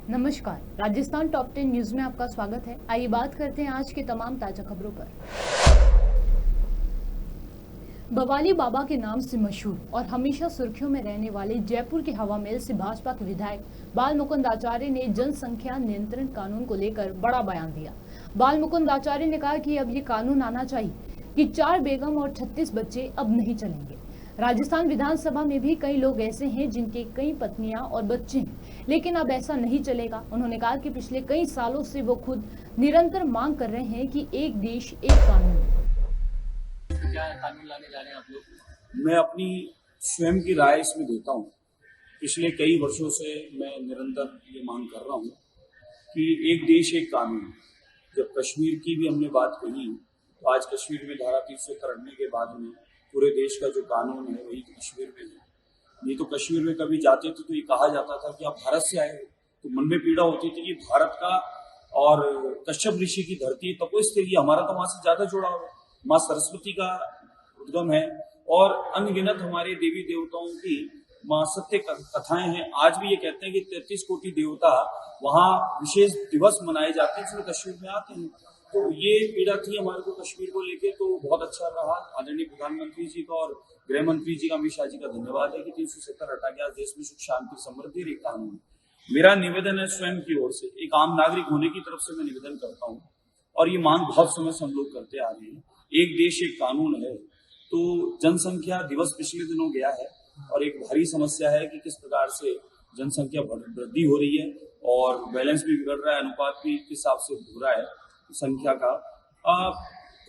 नमस्कार, Rajasthan top 10 news में आपका स्वागत है। आइए बात करते हैं आज के तमाम ताजा खबरों पर। बवाली बाबा के नाम से मशहूर और हमेशा सुर्खियों में रहने वाले जयपुर के हवा महल से भाजपा के विधायक बाल मुकुंद आचार्य ने जनसंख्या नियंत्रण कानून को लेकर बड़ा बयान दिया। बाल मुकुंद आचार्य ने कहा कि अब ये कानून आना चाहिए कि 4 बेगम और 36 बच्चे अब नहीं चलेंगे। राजस्थान विधानसभा में भी कई लोग ऐसे हैं जिनके कई पत्नियां और बच्चे हैं, लेकिन अब ऐसा नहीं चलेगा। उन्होंने कहा कि पिछले कई सालों से वो खुद निरंतर मांग कर रहे हैं कि एक देश एक कानून। क्या कानून लाने जा रहे हैं आप लोग? मैं अपनी स्वयं की राय इसमें देता हूँ। पिछले कई वर्षों से मैं निरंतर ये मांग कर रहा हूँ कि एक देश एक कानून। जब कश्मीर की भी हमने बात कही तो आज कश्मीर में धारा 370 हटने के बाद में पूरे देश का जो कानून है वही कश्मीर में है। नहीं तो कश्मीर में कभी जाते थे तो ये कहा जाता था कि आप भारत से आए हो, तो मन में पीड़ा होती थी कि भारत का और कश्यप ऋषि की धरती तपोस्थली, हमारा तो वहां से ज्यादा जुड़ा हुआ। माँ सरस्वती का उद्गम है और अनगिनत हमारे देवी देवताओं की माँ सत्य कथाएं हैं। आज भी ये कहते हैं कि 33 कोटि देवता वहाँ विशेष दिवस मनाए जाते हैं, इसलिए कश्मीर में आते हैं। तो ये पीड़ा थी हमारे को कश्मीर को लेके, तो बहुत अच्छा रहा। आदरणीय प्रधानमंत्री जी का और गृह मंत्री जी का, अमित शाह जी का धन्यवाद है कि 370 हटा के आज देश में सुख शांति समृद्धि और एक कानून। मेरा निवेदन है स्वयं की ओर से, एक आम नागरिक होने की तरफ से मैं निवेदन करता हूँ और ये मांग बहुत समय से हम लोग करते आ रहे हैं। एक देश एक कानून है। तो जनसंख्या दिवस पिछले दिनों गया है और एक भारी समस्या है कि किस प्रकार से जनसंख्या वृद्धि हो रही है और बैलेंस भी बिगड़ रहा है, अनुपात भी किस हिसाब से हो रहा है संख्या का।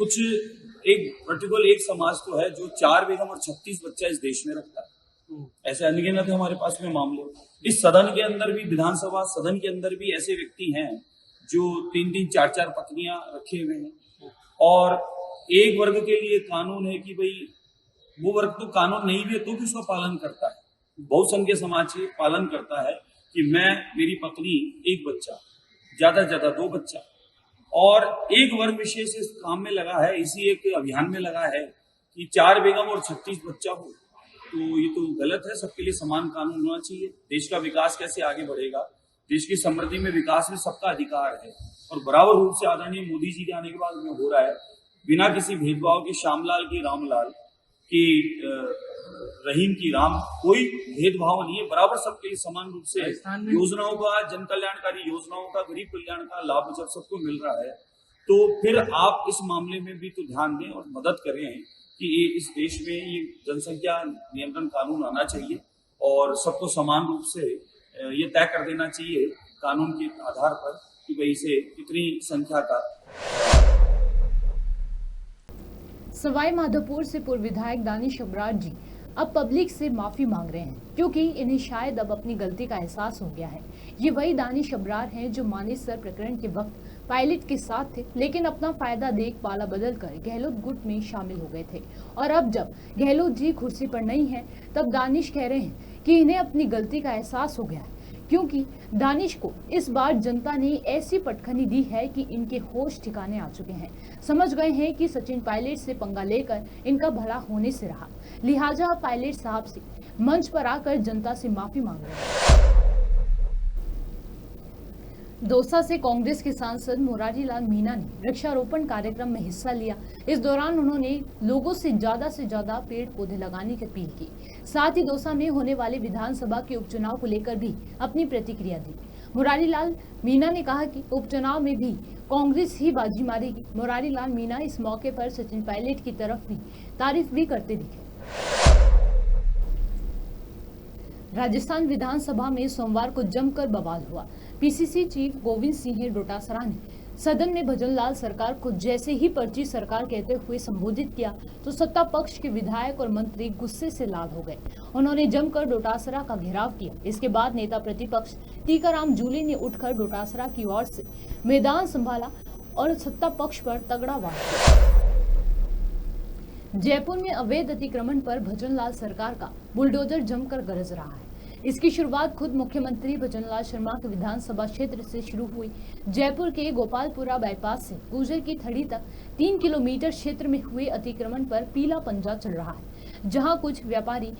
कुछ एक पर्टिकुलर एक समाज तो है जो 4 बेगम और 36 बच्चा इस देश में रखता है। ऐसे अनगिनत है हमारे पास में मामले। इस सदन के अंदर भी, विधानसभा सदन के अंदर भी ऐसे व्यक्ति हैं जो 3-3, 4-4 पत्नियां रखे हुए हैं। और एक वर्ग के लिए कानून है कि भाई वो वर्ग तो कानून नहीं भी है तो भी उसका पालन करता है। बहुसंख्य समाज ये पालन करता है कि मैं, मेरी पत्नी, एक बच्चा, ज्यादा से ज्यादा 2 बच्चा। और एक वर्ग विशेष इस काम में लगा है, इसी एक अभियान में लगा है कि 4 बेगम और 36 बच्चा हो। तो ये तो गलत है। सबके लिए समान कानून होना चाहिए। देश का विकास कैसे आगे बढ़ेगा? देश की समृद्धि में, विकास में सबका अधिकार है और बराबर रूप से आदरणीय मोदी जी के आने के बाद में हो रहा है, बिना किसी भेदभाव के। श्यामलाल की रामलाल की, रहीम की राम, कोई भेदभाव नहीं है। बराबर सबके लिए समान रूप से योजनाओं का, जन कल्याणकारी योजनाओं का, गरीब कल्याण का लाभ जब सबको मिल रहा है तो फिर आप इस मामले में भी तो ध्यान दें और मदद करें कि ये इस देश में ये जनसंख्या नियंत्रण कानून आना चाहिए और सबको समान रूप से ये तय कर देना चाहिए कानून के आधार पर कि भाई इसे कितनी संख्या का। सवाई माधोपुर से पूर्व विधायक दानिश अबरार जी अब पब्लिक से माफी मांग रहे हैं क्योंकि इन्हें शायद अब अपनी गलती का एहसास हो गया है। ये वही दानिश अबरार हैं जो मानेसर प्रकरण के वक्त पायलट के साथ थे, लेकिन अपना फायदा देख पाला बदलकर गहलोत गुट में शामिल हो गए थे। और अब जब गहलोत जी कुर्सी पर नहीं है तब दानिश कह रहे हैं कि इन्हें अपनी गलती का एहसास हो गया है, क्योंकि दानिश को इस बार जनता ने ऐसी पटखनी दी है कि इनके होश ठिकाने आ चुके हैं। समझ गए हैं कि सचिन पायलट से पंगा लेकर इनका भला होने से रहा, लिहाजा पायलट साहब से मंच पर आकर जनता से माफी मांग रहे हैं। दौसा से कांग्रेस के सांसद मुरारी लाल मीणा ने वृक्षारोपण कार्यक्रम में हिस्सा लिया। इस दौरान उन्होंने लोगों से ज्यादा पेड़ पौधे लगाने की अपील की। साथ ही दौसा में होने वाले विधानसभा के उपचुनाव को लेकर भी अपनी प्रतिक्रिया दी। मुरारी लाल मीणा ने कहा कि उपचुनाव में भी कांग्रेस ही बाजी मारेगी। मुरारी लाल मीणा इस मौके पर सचिन पायलट की तरफ भी तारीफ भी करते दिखे। राजस्थान विधानसभा में सोमवार को जमकर बवाल हुआ। पीसीसी चीफ गोविंद सिंह डोटासरा ने सदन में भजनलाल सरकार को जैसे ही पर्ची सरकार कहते हुए संबोधित किया तो सत्ता पक्ष के विधायक और मंत्री गुस्से से लाल हो गए। उन्होंने जमकर डोटासरा का घेराव किया। इसके बाद नेता प्रतिपक्ष टीकाराम जूली ने उठकर डोटासरा की ओर से मैदान संभाला और सत्ता पक्ष पर तगड़ा वार किया। जयपुर में अवैध अतिक्रमण पर भजनलाल सरकार का बुलडोजर जमकर गरज रहा है। इसकी शुरुआत खुद मुख्यमंत्री भजनलाल शर्मा के विधानसभा क्षेत्र से शुरू हुई। जयपुर के गोपालपुरा बाईपास से गुजर की थड़ी तक 3 किलोमीटर क्षेत्र में हुए अतिक्रमण पर पीला पंजा चल रहा है, जहां कुछ व्यापारी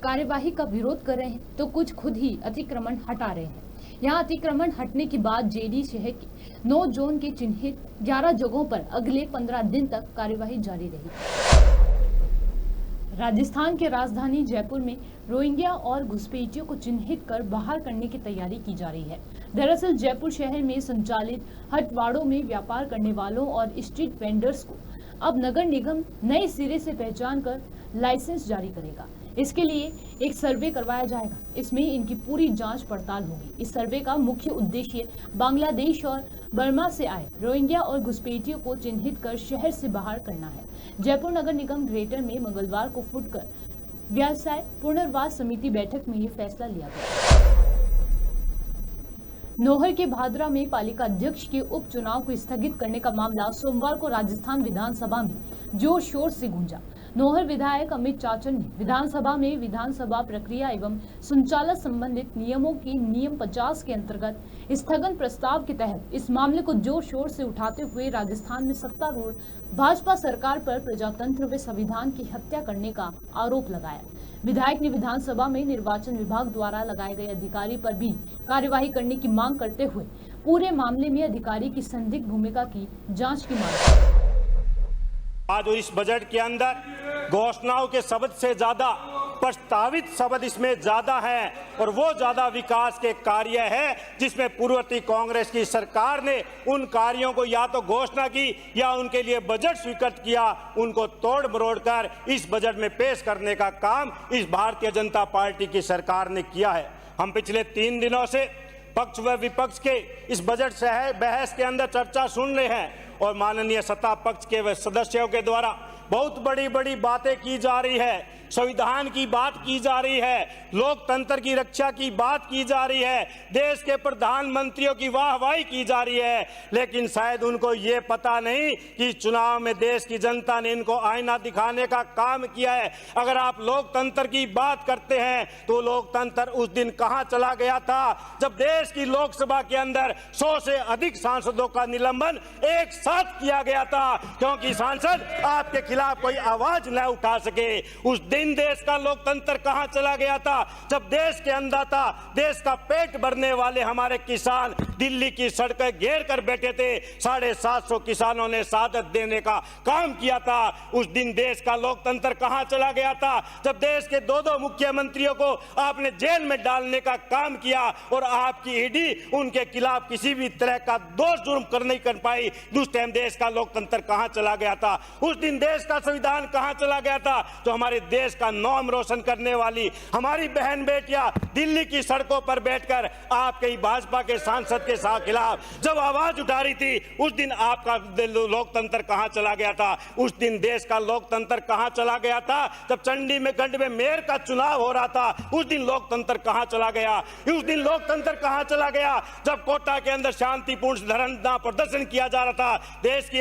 कार्यवाही का विरोध कर रहे हैं तो कुछ खुद ही अतिक्रमण हटा रहे हैं। यहाँ अतिक्रमण हटने के बाद जेडी शहर के 9 जोन के चिन्हित 11 जगहों पर अगले 15 दिन तक कार्यवाही जारी रही। राजस्थान के राजधानी जयपुर में रोहिंग्या और घुसपैठियों को चिन्हित कर बाहर करने की तैयारी की जा रही है। दरअसल जयपुर शहर में संचालित हटवाड़ों में व्यापार करने वालों और स्ट्रीट वेंडर्स को अब नगर निगम नए सिरे से पहचान कर लाइसेंस जारी करेगा। इसके लिए एक सर्वे करवाया जाएगा। इसमें इनकी पूरी जांच पड़ताल होगी। इस सर्वे का मुख्य उद्देश्य बांग्लादेश और बर्मा से आए रोहिंग्या और घुसपैठियों को चिन्हित कर शहर से बाहर करना है। जयपुर नगर निगम ग्रेटर में मंगलवार को फुटकर व्यवसाय पुनर्वास समिति बैठक में ये फैसला लिया गया। नौहर के भादरा में पालिका अध्यक्ष के उपचुनाव को स्थगित करने का मामला सोमवार को राजस्थान विधानसभा में जोर शोर से गूंजा। नौहर विधायक अमित चाचन ने विधानसभा में विधानसभा प्रक्रिया एवं संचालन संबंधित नियमों की नियम 50 के अंतर्गत स्थगन प्रस्ताव के तहत इस मामले को जोर शोर से उठाते हुए राजस्थान में सत्तारूढ़ भाजपा सरकार पर प्रजातंत्र व संविधान की हत्या करने का आरोप लगाया। विधायक ने विधानसभा में निर्वाचन विभाग द्वारा लगाए गए अधिकारी पर भी कार्यवाही करने की मांग करते हुए पूरे मामले में अधिकारी की संदिग्ध भूमिका की जांच की मांग की। आज इस बजट के अंदर घोषणाओं के शब्द से ज्यादा प्रस्तावित शब्द इसमें ज्यादा है और वो ज्यादा विकास के कार्य है जिसमें पूर्ववर्ती कांग्रेस की सरकार ने उन कार्यों को या तो घोषणा की या उनके लिए बजट स्वीकृत किया, उनको तोड़ मरोड़ कर इस बजट में पेश करने का काम इस भारतीय जनता पार्टी की सरकार ने किया है। हम पिछले 3 दिनों से पक्ष व विपक्ष के इस बजट से बहस के अंदर चर्चा सुन रहे हैं और माननीय सत्ता पक्ष के सदस्यों के द्वारा बहुत बड़ी बड़ी बातें की जा रही है। संविधान की बात की जा रही है, लोकतंत्र की रक्षा की बात की जा रही है, देश के प्रधानमंत्रियों की वाहवाही की जा रही है, लेकिन शायद उनको ये पता नहीं कि चुनाव में देश की जनता ने इनको आईना दिखाने का काम किया है। अगर आप लोकतंत्र की बात करते हैं तो लोकतंत्र उस दिन कहां चला गया था जब देश की लोकसभा के अंदर 100 से अधिक सांसदों का निलंबन एक साथ किया गया था क्योंकि सांसद आपके खिलाफ कोई आवाज न उठा सके। उस दिन देश का लोकतंत्र कहां चला गया था जब देश के अन्नदाता, देश का पेट भरने वाले हमारे किसान दिल्ली की सड़कें घेर कर बैठे थे। 750 किसानों ने शहादत देने का काम किया था। उस दिन देश का लोकतंत्र कहां चला गया था जब देश के 2 मुख्यमंत्रियों को आपने जेल में डालने का काम किया और आपकी ईडी उनके खिलाफ किसी भी तरह का दोष जुर्म नहीं कर पाई। उस टाइम देश का लोकतंत्र कहां चला गया था? उस दिन देश का संविधान कहां चला गया था जो हमारे देश का नाम रोशन करने वाली हमारी बहन बेटियां दिल्ली की सड़कों पर बैठकर आपके भाजपा के सांसद के खिलाफ जब आवाज उठा रही थी, उस दिन आपका लोकतंत्र कहां चला गया था? उस दिन देश का लोकतंत्र कहां चला गया था जब चंडी में गंड में मेयर का चुनाव हो रहा था? उस दिन लोकतंत्र कहां चला गया? उस दिन लोकतंत्र कहां चला गया जब कोटा के अंदर शांतिपूर्ण धरना प्रदर्शन किया जा रहा था? देश की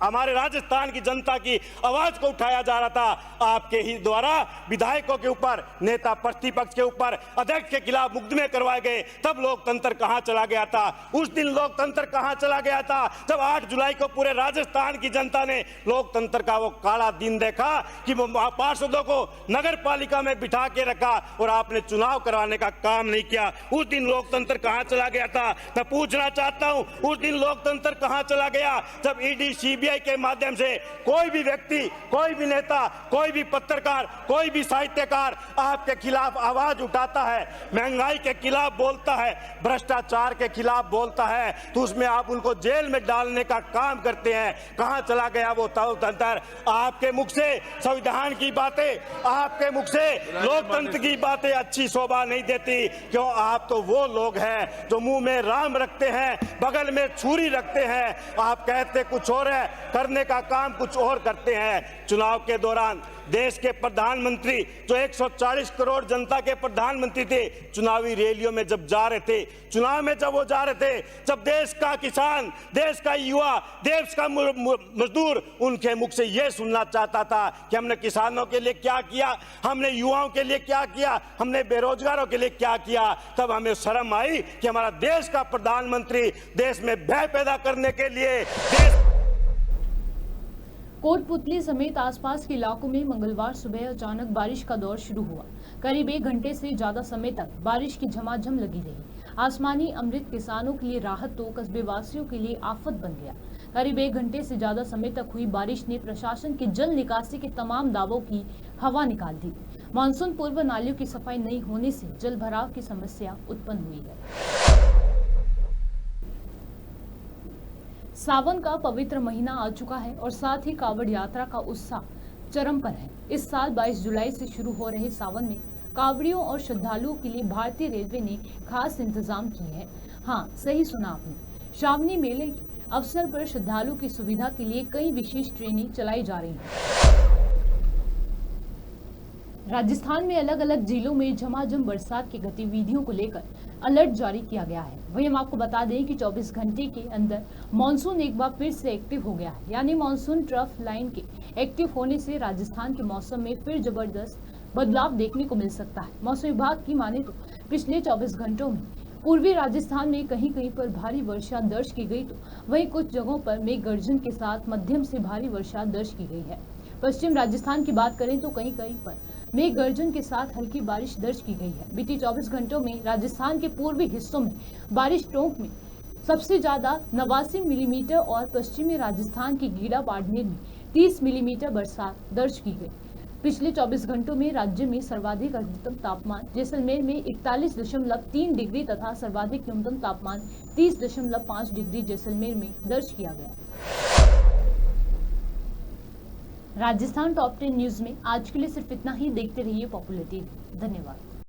हमारे राजस्थान की जनता की आवाज को उठाया जा रहा था। आपके ही द्वारा विधायकों के ऊपर, नेता प्रतिपक्ष के ऊपर, अध्यक्ष के खिलाफ मुकदमे करवाए गए, तब लोकतंत्र कहां चला गया था? उस दिन लोकतंत्र कहां चला गया था जब 8 जुलाई को पूरे राजस्थान की जनता ने लोकतंत्र का वो काला दिन देखा कि पार्षदों को नगर पालिका में बिठा के रखा और आपने चुनाव करवाने का काम नहीं किया। उस दिन लोकतंत्र कहां चला गया था? मैं पूछना चाहता हूं, उस दिन लोकतंत्र कहां चला गया जब ईडी सीबीआई के माध्यम से कोई भी व्यक्ति, कोई भी नेता, कोई भी पत्रकार, कोई भी साहित्यकार आपके खिलाफ आवाज उठाता है, महंगाई के खिलाफ बोलता है, भ्रष्टाचार के खिलाफ बोलता है, तो उसमें आप उनको जेल में डालने का काम करते हैं। कहां चला गया वो लोकतंत्र? आपके मुख से संविधान की बातें, आपके मुख से लोकतंत्र की बातें अच्छी शोभा नहीं देती। क्यों? आप तो वो लोग हैं जो मुंह में राम रखते हैं, बगल में छुरी रखते हैं। आप कहते कुछ और है, करने का काम कुछ और करते हैं। चुनाव के दौरान देश के प्रधानमंत्री जो 140 करोड़ जनता के प्रधानमंत्री थे, चुनावी रैलियों में जब जा रहे थे, चुनाव में जब वो जा रहे थे, जब देश का किसान, देश का युवा, देश का मजदूर उनके मुख से ये सुनना चाहता था कि हमने किसानों के लिए क्या किया, हमने युवाओं के लिए क्या किया, हमने बेरोजगारों के लिए क्या किया, तब हमें शर्म आई कि हमारा देश का प्रधानमंत्री देश में भय पैदा करने के लिए कोटपुतली समेत आसपास के इलाकों में मंगलवार सुबह अचानक बारिश का दौर शुरू हुआ। करीब 1 घंटे से ज्यादा समय तक बारिश की झमाझम लगी रही। आसमानी अमृत किसानों के लिए राहत तो कस्बे वासियों के लिए आफत बन गया। करीब 1 घंटे से ज्यादा समय तक हुई बारिश ने प्रशासन के जल निकासी के तमाम दावों की हवा निकाल दी। मानसून पूर्व नालियों की सफाई नहीं होने से जल भराव की समस्या उत्पन्न हुई है। सावन का पवित्र महीना आ चुका है और साथ ही कांवड़ यात्रा का उत्साह चरम पर है। इस साल 22 जुलाई से शुरू हो रहे सावन में कांवड़ियों और श्रद्धालुओं के लिए भारतीय रेलवे ने खास इंतजाम किए हैं। हाँ, सही सुना आपने। श्रावणी मेले के अवसर पर श्रद्धालुओं की सुविधा के लिए कई विशेष ट्रेनें चलाई जा रही हैं। राजस्थान में अलग अलग जिलों में झमाझम बरसात की गतिविधियों को लेकर अलर्ट जारी किया गया है। वहीं हम आपको बता दें कि 24 घंटे के अंदर मानसून एक बार फिर से एक्टिव हो गया है। यानी मानसून ट्रफ लाइन के एक्टिव होने से राजस्थान के मौसम में फिर जबरदस्त बदलाव देखने को मिल सकता है। मौसम विभाग की माने तो पिछले 24 घंटों में पूर्वी राजस्थान में कहीं कहीं पर भारी वर्षा दर्ज की गई, तो वहीं कुछ जगहों पर मेघ गर्जन के साथ मध्यम से भारी वर्षा दर्ज की गई है। पश्चिम राजस्थान की बात करें तो कहीं कहीं पर मेघ गर्जन के साथ हल्की बारिश दर्ज की गई है। बीते 24 घंटों में राजस्थान के पूर्वी हिस्सों में बारिश टोंक में सबसे ज्यादा 89 मिलीमीटर और पश्चिमी राजस्थान के गीड़ा बाड़मेर में 30 मिलीमीटर बरसात दर्ज की गई। पिछले 24 घंटों में राज्य में सर्वाधिक अधिकतम तापमान जैसलमेर में 41.3 डिग्री तथा सर्वाधिक न्यूनतम तापमान 30.5 डिग्री जैसलमेर में दर्ज किया गया। राजस्थान टॉप 10 न्यूज में आज के लिए सिर्फ इतना ही। देखते रहिए पॉपुलर टीवी। धन्यवाद।